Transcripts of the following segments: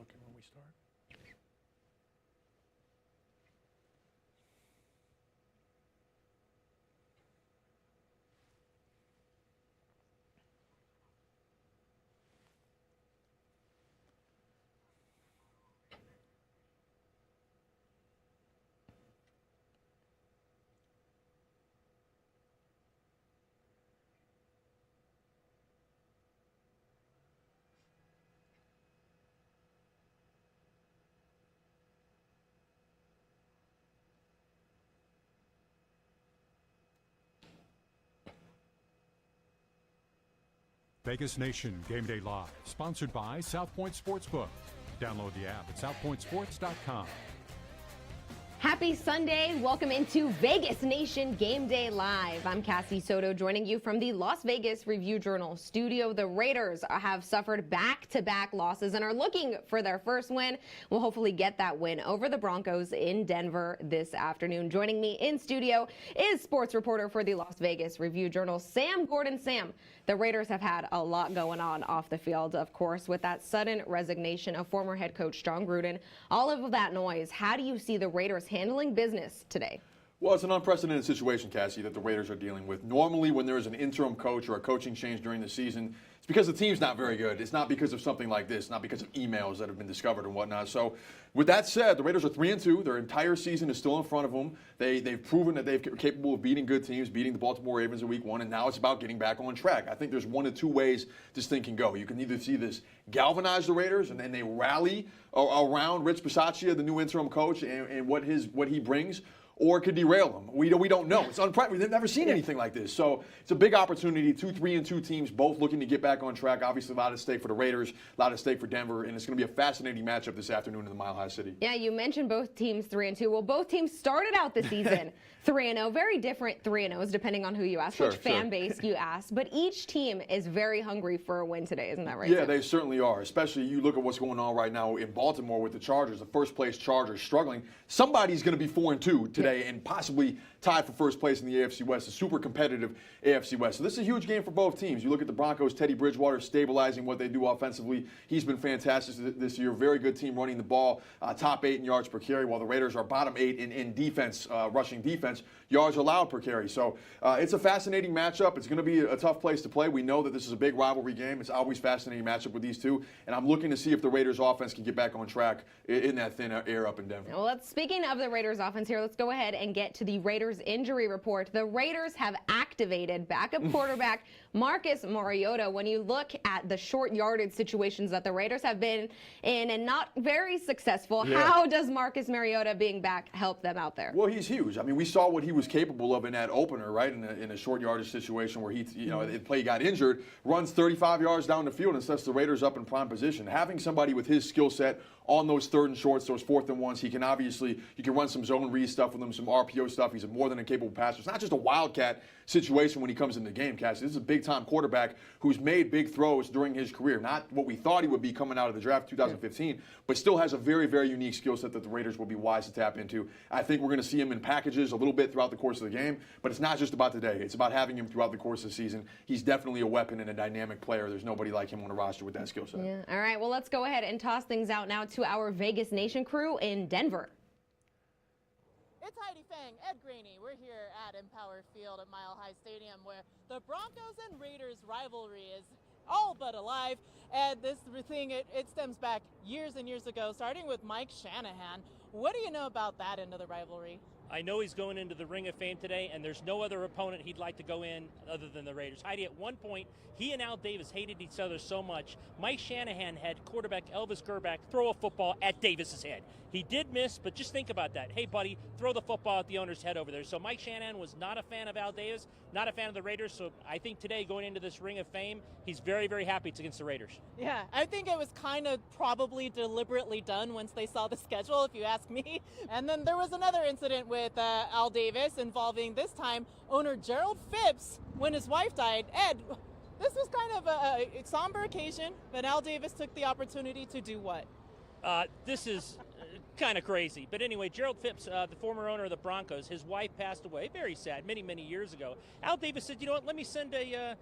looking when we start. Vegas Nation Gameday Live, sponsored by South Point Sportsbook. Download the app at southpointsports.com. Happy Sunday. Welcome into Vegas Nation Gameday Live. I'm Cassie Soto joining you from the Las Vegas Review-Journal studio. The Raiders have suffered back-to-back losses and are looking for their first win. We'll hopefully get that win over the Broncos in Denver this afternoon. Joining me in studio is sports reporter for the Las Vegas Review-Journal, Sam Gordon. Sam, the Raiders have had a lot going on off the field, of course, with that sudden resignation of former head coach Jon Gruden. All of that noise, how do you see the Raiders handling business today? Well, it's an unprecedented situation, Cassie, that the Raiders are dealing with. Normally, when there is an interim coach or a coaching change during the season, it's because the team's not very good. It's not because of something like this, not because of emails that have been discovered and whatnot. So, with that said, the Raiders are 3-2. Their entire season is still in front of them. They've proven that they're capable of beating good teams, beating the Baltimore Ravens in Week 1, and now it's about getting back on track. I think there's one of two ways this thing can go. You can either see this galvanize the Raiders, and then they rally around Rich Bisaccia, the new interim coach, and what he brings, or it could derail them. We don't know. It's unprecedented. We've never seen anything like this. So it's a big opportunity. 3-2 teams, both looking to get back on track. Obviously, a lot at stake for the Raiders, a lot at stake for Denver, and it's going to be a fascinating matchup this afternoon in the Mile High City. Yeah, you mentioned both teams 3-2. Well, both teams started out the season 3-0. Very different 3-0s depending on who you ask, which fan base you ask. But each team is very hungry for a win today. Isn't that right? Yeah, Sam? they certainly are. Especially you look at what's going on right now in Baltimore with the Chargers, the first-place Chargers struggling. Somebody's going to be 4-2 today and possibly tied for first place in the AFC West, a super competitive AFC West. So this is a huge game for both teams. You look at the Broncos, Teddy Bridgewater stabilizing what they do offensively. He's been fantastic this year. Very good team running the ball, top 8 in yards per carry, while the Raiders are bottom 8 in defense, rushing defense, yards allowed per carry. So it's a fascinating matchup. It's going to be a tough place to play. We know that this is a big rivalry game. It's always a fascinating matchup with these two, and I'm looking to see if the Raiders offense can get back on track in that thin air up in Denver. Well, speaking of the Raiders offense here, let's go ahead and get to the Raiders injury report. The Raiders have activated backup quarterback Marcus Mariota. When you look at the short yardage situations that the Raiders have been in and not very successful, how does Marcus Mariota being back help them out there? Well, he's huge. I mean, we saw what he was capable of in that opener, right? In a short yardage situation where the play got injured, runs 35 yards down the field and sets the Raiders up in prime position. Having somebody with his skill set on those 3rd and shorts, those 4th and 1s, you can run some zone read stuff with him, some RPO stuff. He's a more than a capable passer. It's not just a wildcat situation when he comes in the game, Cassie. This is a big-time quarterback who's made big throws during his career. Not what we thought he would be coming out of the draft 2015, but still has a very, very unique skill set that the Raiders will be wise to tap into. I think we're going to see him in packages a little bit throughout the course of the game, but it's not just about today. It's about having him throughout the course of the season. He's definitely a weapon and a dynamic player. There's nobody like him on the roster with that skill set. Yeah. All right, well, let's go ahead and toss things out now to our Vegas Nation crew in Denver. It's Heidi Fang, Ed Graney. We're here at Empower Field at Mile High Stadium, where the Broncos and Raiders rivalry is all but alive. And this thing, it stems back years and years ago, starting with Mike Shanahan. What do you know about that end of the rivalry? I know he's going into the Ring of Fame today, and there's no other opponent he'd like to go in other than the Raiders. Heidi, at one point, he and Al Davis hated each other so much, Mike Shanahan had quarterback Elvis Grbac throw a football at Davis's head. He did miss, but just think about that. Hey, buddy, throw the football at the owner's head over there. So Mike Shanahan was not a fan of Al Davis, not a fan of the Raiders. So I think today, going into this Ring of Fame, he's very, very happy it's against the Raiders. Yeah, I think it was kind of probably deliberately done once they saw the schedule, if you ask me. And then there was another incident with Al Davis involving, this time, owner Gerald Phipps when his wife died. Ed, this was kind of a somber occasion, but Al Davis took the opportunity to do what? This is kind of crazy. But anyway, Gerald Phipps, the former owner of the Broncos, his wife passed away, very sad, many, many years ago. Al Davis said, you know what, let me send a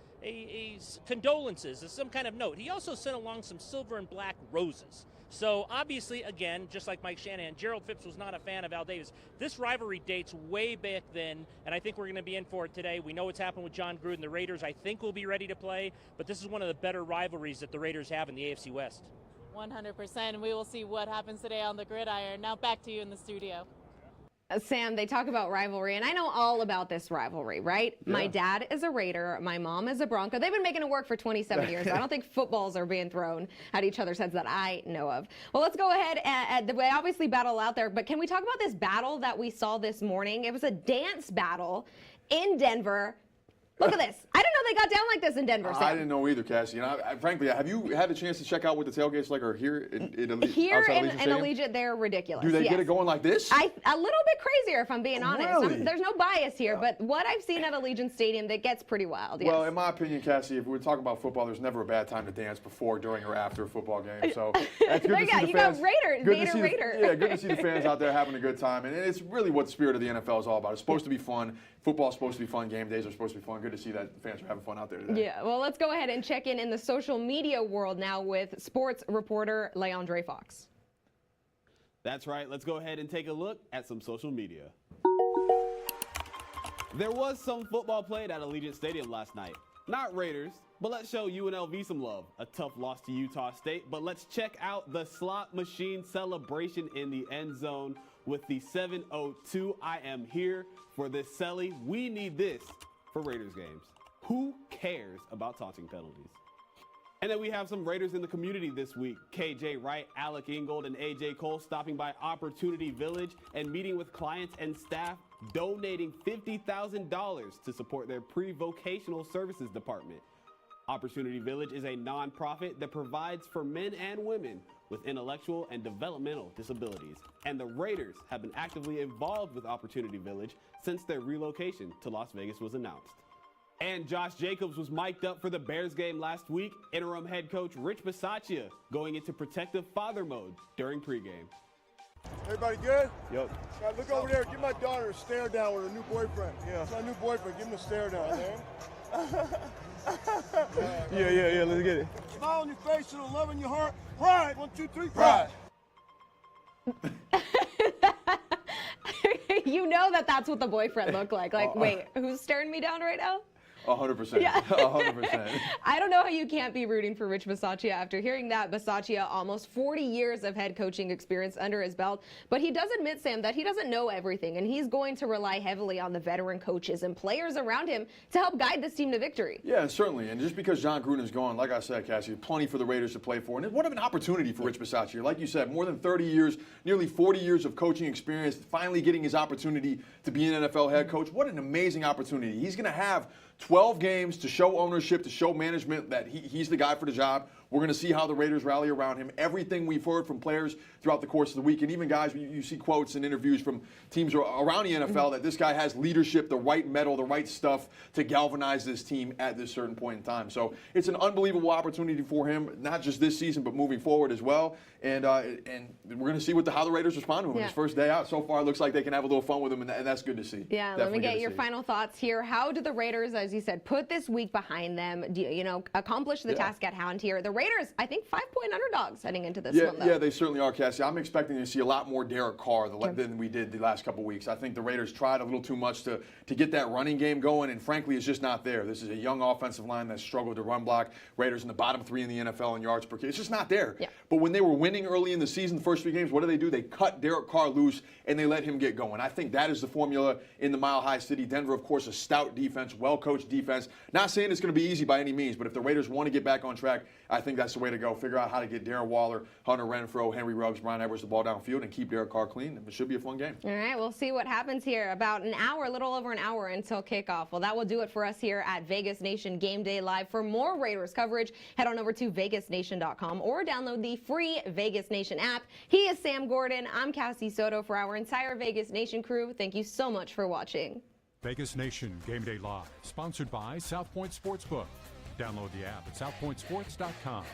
condolences, some kind of note. He also sent along some silver and black roses. So obviously, again, just like Mike Shanahan, Gerald Phipps was not a fan of Al Davis. This rivalry dates way back then, and I think we're going to be in for it today. We know what's happened with Jon Gruden. The Raiders, I think, will be ready to play, but this is one of the better rivalries that the Raiders have in the AFC West. 100%, and we will see what happens today on the gridiron. Now back to you in the studio. Sam, they talk about rivalry, and I know all about this rivalry, right? Yeah. My dad is a Raider. My mom is a Bronco. They've been making it work for 27 years. I don't think footballs are being thrown at each other's heads that I know of. Well, let's go ahead and they obviously battle out there, but can we talk about this battle that we saw this morning? It was a dance battle in Denver. Look at this. I didn't know they got down like this in Denver, Sam. I didn't know either, Cassie. And frankly, have you had a chance to check out what the tailgate's like, or here Here outside in Allegiant, they're ridiculous. Do they get it going like this? A little bit crazier, if I'm being honest. Really? There's no bias here, but what I've seen at Allegiant Stadium, that gets pretty wild. Yes. Well, in my opinion, Cassie, if we're talking about football, there's never a bad time to dance before, during, or after a football game. So that's good to see the you fans. got Raider, Good to Vader see Raider. Yeah, good to see the fans out there having a good time, and it's really what the spirit of the NFL is all about. It's supposed to be fun. Football's supposed to be fun. Game days are supposed to be fun. Good to see that the fans are having fun out there today. Yeah, well, let's go ahead and check in the social media world now with sports reporter Leandre Fox. That's right. Let's go ahead and take a look at some social media. There was some football played at Allegiant Stadium last night. Not Raiders, but let's show UNLV some love. A tough loss to Utah State, but let's check out the slot machine celebration in the end zone with the 702. I am here for this celly. We need this for Raiders games. Who cares about taunting penalties? And then we have some Raiders in the community this week. KJ Wright, Alec Ingold, and AJ Cole stopping by Opportunity Village and meeting with clients and staff, donating $50,000 to support their pre-vocational services department. Opportunity Village is a nonprofit that provides for men and women with intellectual and developmental disabilities. And the Raiders have been actively involved with Opportunity Village since their relocation to Las Vegas was announced. And Josh Jacobs was mic'd up for the Bears game last week. Interim head coach Rich Bisaccia going into protective father mode during pregame. Everybody good? Yep. Now look over there. Give my daughter a stare down with her new boyfriend. Yeah. It's my new boyfriend. Give him a stare down, man. Yeah, let's get it. Smile on your face and a love in your heart. Pride. 1, 2, 3. Pride. You know that's what the boyfriend looked like. Like, wait, who's staring me down right now? 100%. Yeah. 100%. I don't know how you can't be rooting for Rich Bisaccia after hearing that. Bisaccia, almost 40 years of head coaching experience under his belt. But he does admit, Sam, that he doesn't know everything, and he's going to rely heavily on the veteran coaches and players around him to help guide this team to victory. Yeah, certainly. And just because Jon Gruden's gone, like I said, Cassie, plenty for the Raiders to play for. And what an opportunity for Rich Bisaccia. Like you said, more than 30 years, nearly 40 years of coaching experience, finally getting his opportunity to be an NFL head coach. What an amazing opportunity. He's going to have 12 games to show ownership, to show management that he's the guy for the job. We're going to see how the Raiders rally around him. Everything we've heard from players throughout the course of the week, and even guys, you see quotes and interviews from teams around the NFL that this guy has leadership, the right mettle, the right stuff to galvanize this team at this certain point in time. So it's an unbelievable opportunity for him, not just this season, but moving forward as well. And we're going to see how the Raiders respond to him his first day out. So far, it looks like they can have a little fun with him, and that's good to see. Yeah, Definitely let me get your see. final thoughts here. How do the Raiders, as you said, put this week behind them, accomplish the task at hand here? The Raiders, I think, 5-point underdogs heading into this one, though. Yeah, they certainly are, Cassie. I'm expecting to see a lot more Derek Carr than we did the last couple weeks. I think the Raiders tried a little too much to get that running game going, and frankly, it's just not there. This is a young offensive line that struggled to run block. Raiders in the bottom 3 in the NFL in yards per carry. It's just not there. Yeah. But when they were winning early in the season, the first 3 games, what do? They cut Derek Carr loose, and they let him get going. I think that is the formula in the Mile High City. Denver, of course, a stout defense, well-coached defense. Not saying it's going to be easy by any means, but if the Raiders want to get back on track, I think that's the way to go. Figure out how to get Darren Waller, Hunter Renfrow, Henry Ruggs, Brian Edwards the ball downfield, and keep Derek Carr clean. It should be a fun game. All right, we'll see what happens here. About an hour, a little over an hour until kickoff. Well, that will do it for us here at Vegas Nation Game Day Live. For more Raiders coverage, head on over to vegasnation.com or download the free Vegas Nation app. He is Sam Gordon. I'm Cassie Soto. For our entire Vegas Nation crew, thank you so much for watching. Vegas Nation Game Day Live, sponsored by South Point Sportsbook. Download the app at southpointsports.com.